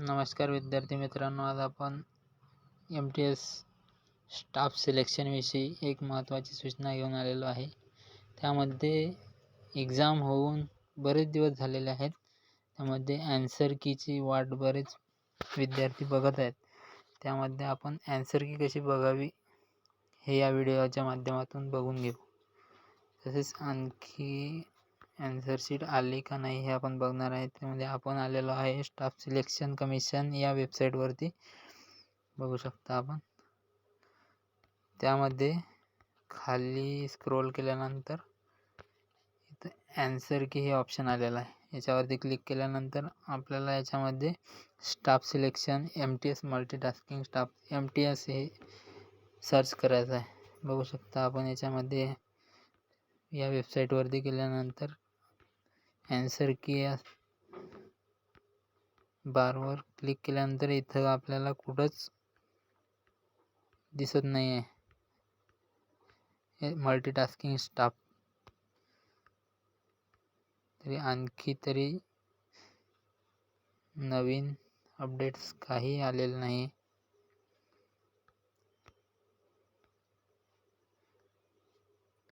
नमस्कार विद्यार्थी मित्रांनो, आज आपण MTS स्टाफ सिलेक्शनविषयी एक महत्त्वाची सूचना घेऊन आलेलो आहे. त्यामध्ये एक्झाम होऊन बरेच दिवस झालेले आहेत. त्यामध्ये ॲन्सर कीची वाट बरेच विद्यार्थी बघत आहेत. त्यामध्ये आपण ॲन्सर की कशी बघावी हे या व्हिडिओच्या माध्यमातून बघून घेऊ. तसेच आणखी ॲन्सर शीट आली का नाही हे आपण बघणार आहे. त्यामध्ये आपण आलेलो आहे स्टाफ सिलेक्शन कमिशन या वेबसाईटवरती. बघू शकता आपण. त्यामध्ये खाली स्क्रोल केल्यानंतर इथं ॲन्सर की हे ऑप्शन आलेलं आहे. याच्यावरती क्लिक केल्यानंतर आपल्याला याच्यामध्ये staff selection MTS multitasking staff MTS हे सर्च करायचं आहे. बघू शकता आपण याच्यामध्ये या वेबसाईटवरती गेल्यानंतर ॲन्सर की या बारवर क्लिक केल्यानंतर इथं आपल्याला कुठंच दिसत नाही आहे हे मल्टीटास्किंग स्टाफ. तरी नवीन अपडेट्स काही आलेले नाही.